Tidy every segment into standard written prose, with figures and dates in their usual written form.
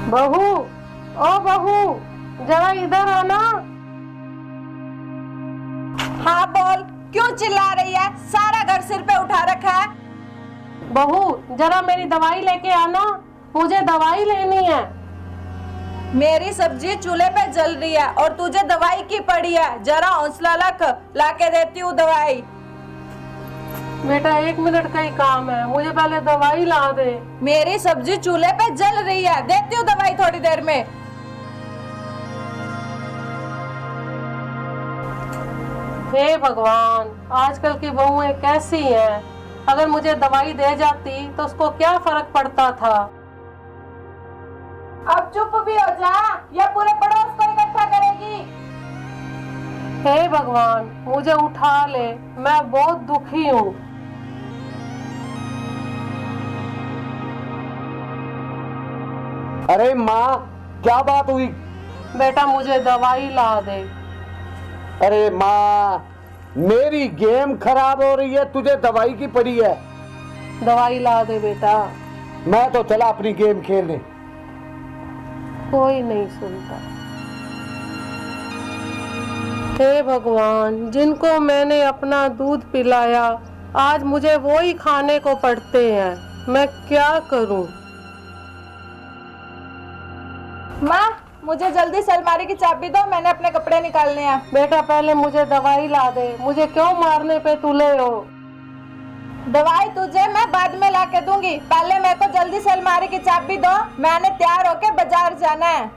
बहू, ओ बहू, जरा इधर आना। हाँ बोल, क्यों चिल्ला रही है? सारा घर सिर पे उठा रखा है। बहू, जरा मेरी दवाई लेके आना, मुझे दवाई लेनी है। मेरी सब्जी चूल्हे पे जल रही है और तुझे दवाई की पड़ी है। जरा हौसला रख, लाके देती हूँ दवाई। बेटा 1 मिनट का ही काम है, मुझे पहले दवाई ला दे। मेरी सब्जी चूल्हे पे जल रही है, देती हूँ दवाई थोड़ी देर में। हे भगवान, आजकल की बहुएं कैसी हैं? अगर मुझे दवाई दे जाती तो उसको क्या फर्क पड़ता था। अब चुप भी हो जा, या पूरे पड़ोस को इकट्ठा करेगी। हे भगवान, मुझे उठा ले, मैं बहुत दुखी हूँ। अरे माँ, क्या बात हुई? बेटा मुझे दवाई ला दे। अरे माँ, मेरी गेम खराब हो रही है, तुझे दवाई की पड़ी है। दवाई ला दे बेटा। मैं तो चला अपनी गेम खेलने। कोई नहीं सुनता। हे भगवान, जिनको मैंने अपना दूध पिलाया, आज मुझे वो ही खाने को पड़ते हैं। मैं क्या करूं? माँ, मुझे जल्दी से अलमारी की चाबी दो, मैंने अपने कपड़े निकालने हैं। बेटा पहले मुझे दवाई ला दे, मुझे क्यों मारने पे तुले हो? दवाई तुझे मैं बाद में लाके दूंगी, पहले मेरे को जल्दी से अलमारी की चाबी दो, मैंने तैयार होके बाजार जाना है।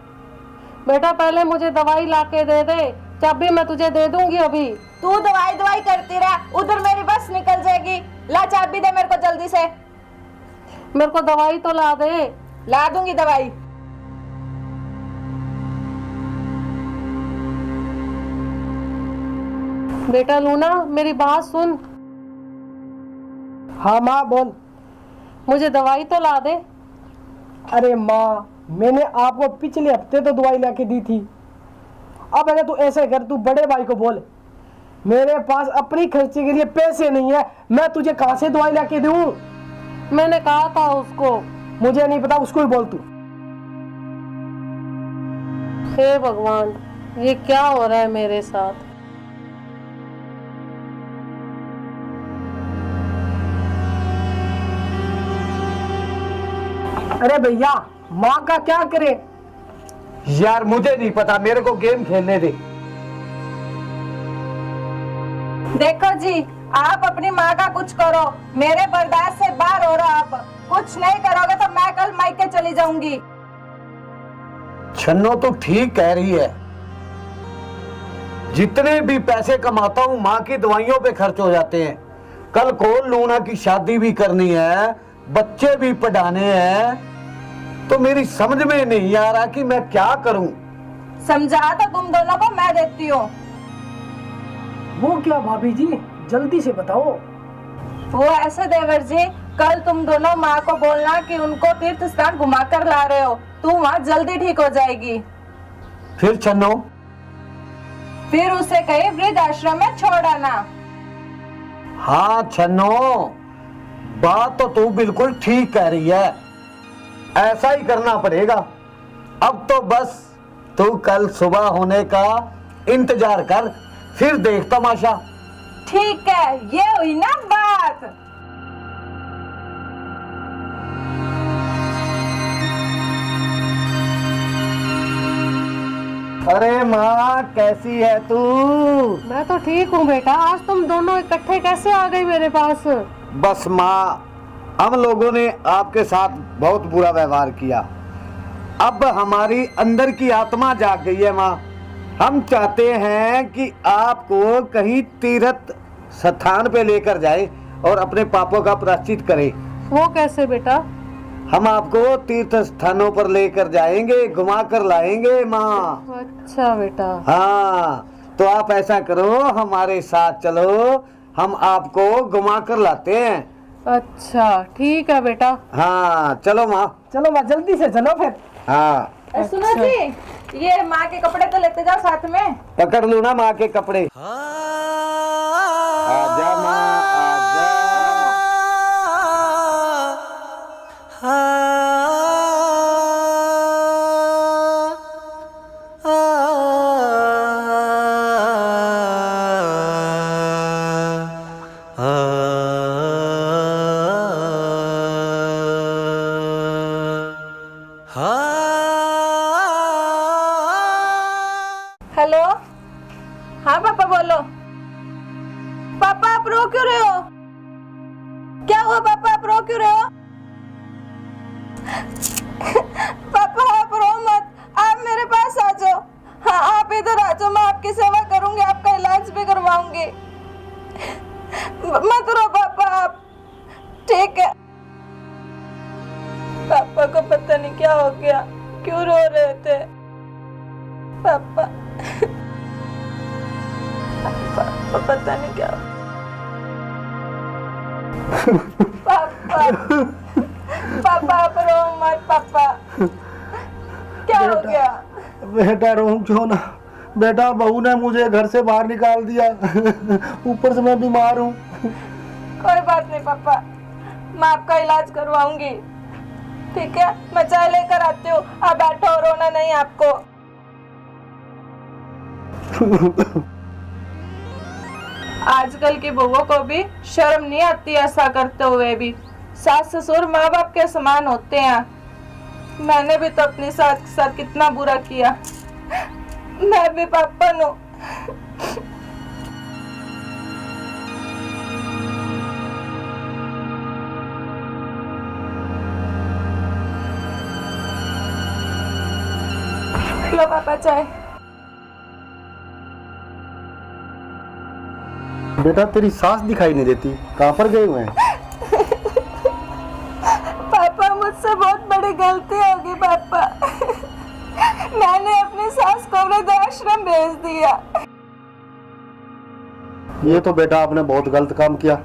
बेटा पहले मुझे दवाई लाके दे दे, चाबी मैं तुझे दे दूंगी अभी। तू दवाई दवाई करती रह, उधर मेरी बस निकल जाएगी। ला चाबी दे मेरे को जल्दी से। मेरे को दवाई तो ला दे। ला दूंगी दवाई। बेटा लूना, मेरी बात सुन। हाँ माँ बोल। मुझे दवाई तो ला दे। अरे माँ, मैंने आपको पिछले हफ्ते तो दवाई लाके दी थी। अब अगर तू ऐसे कर, तू बड़े भाई को बोल, मेरे पास अपनी खर्चे के लिए पैसे नहीं है, मैं तुझे कहाँ से दवाई लाके दूँ? मैंने कहा था उसको। मुझे नहीं पता, उसको ही बोल तू। हे भगवान, ये क्या हो रहा है मेरे साथ? अरे भैया, माँ का क्या करे? यार मुझे नहीं पता, मेरे को गेम खेलने दे। देखो जी, आप अपनी माँ का कुछ करो, मेरे बर्दाश्त से बाहर हो रहा। आप कुछ नहीं करोगे तो मैं कल मायके चली जाऊंगी। छन्नो तो ठीक कह रही है, जितने भी पैसे कमाता हूँ माँ की दवाइयों पे खर्च हो जाते हैं। कल को लूना की शादी भी करनी है, बच्चे भी पढ़ाने हैं, तो मेरी समझ में नहीं आ रहा कि मैं क्या करूं। समझा तो तुम दोनों को मैं देती हूँ। वो क्या भाभी जी, जल्दी से बताओ। वो ऐसे देवर जी, कल तुम दोनों माँ को बोलना कि उनको तीर्थ स्थान घुमा कर ला रहे हो, तू वहाँ जल्दी ठीक हो जाएगी। फिर छन्नो? फिर उसे कहीं वृद्ध आश्रम में छोड़ आना। हाँ छन्नो, बात तो तू बिल्कुल ठीक कह रही है, ऐसा ही करना पड़ेगा। अब तो बस तू कल सुबह होने का इंतजार कर, फिर देख तमाशा। ठीक है, ये हुई ना बात। अरे माँ, कैसी है तू? मैं तो ठीक हूँ बेटा, आज तुम दोनों इकट्ठे कैसे आ गए मेरे पास? बस माँ, हम लोगों ने आपके साथ बहुत बुरा व्यवहार किया, अब हमारी अंदर की आत्मा जाग गई है माँ। हम चाहते हैं कि आपको कहीं तीर्थ स्थान पे लेकर जाए और अपने पापों का प्रायश्चित करें। वो कैसे बेटा? हम आपको तीर्थ स्थानों पर लेकर जाएंगे, घुमा कर लाएंगे माँ। अच्छा बेटा। हाँ, तो आप ऐसा करो, हमारे साथ चलो, हम आपको घुमा कर लाते हैं। अच्छा ठीक है बेटा। हाँ चलो माँ। चलो माँ, जल्दी से चलो फिर। हाँ सुनो जी, ये माँ के कपड़े तो लेते जाओ साथ में। पकड़ लो ना माँ के कपड़े। आजा माँ, आजा। पापा आप रो मत, आप मेरे पास आ जाओ। हाँ आप इधर आ जाओ, मैं आपकी सेवा करूंगी, आपका इलाज भी करवाऊंगी। मत रो पापा आप, ठीक है। पापा को पता नहीं क्या हो गया, क्यों रो रहे थे पापा। पापा पता नहीं क्या पापा, पापा आप रो मत पापा, क्या हो गया? बेटा रो क्यों ना बेटा, बहू ने मुझे घर से बाहर निकाल दिया, ऊपर से मैं बीमार हूँ। कोई बात नहीं पापा, मैं आपका इलाज करवाऊंगी, ठीक है। मैं चाय लेकर आती हूँ, आप बैठो, रोना नहीं आपको। आजकल की बहुओं को भी शर्म नहीं आती ऐसा करते हुए भी। सास ससुर माँ बाप के समान होते हैं। मैंने भी तो अपनी सास के साथ कितना बुरा किया, मैं भी पापा नो। लो पापा चाय। बेटा तेरी सास दिखाई नहीं देती, कहाँ पर गए हुए हैं? पापा मुझसे बहुत बड़ी गलती होगी पापा, मैंने अपनी सास को वृद्धाश्रम भेज दिया। ये तो बेटा आपने बहुत गलत काम किया।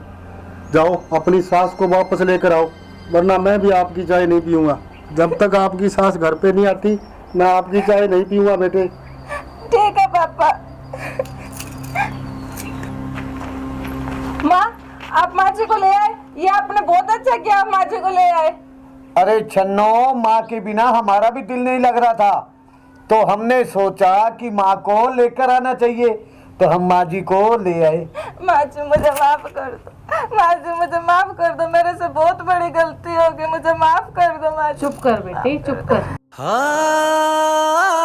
जाओ अपनी सास को वापस लेकर आओ, वरना मैं भी आपकी चाय नहीं पीऊंगा। जब तक आपकी सास घर पे नहीं आती मैं आपकी चाय नहीं पीऊंगा बेटे। ठीक है पापा। माँ आप माँ जी को ले आए, ये आपने बहुत अच्छा किया, आप माँ जी को ले आए। अरे छन्नो, माँ के बिना हमारा भी दिल नहीं लग रहा था, तो हमने सोचा कि माँ को लेकर आना चाहिए, तो हम माँ जी को ले आए। माँ जी मुझे माफ कर दो, माँ जी मुझे माफ कर दो, मेरे से बहुत बड़ी गलती हो गई, मुझे माफ कर दो माँ जी। चुप कर बेटी, चुप कर। हाँ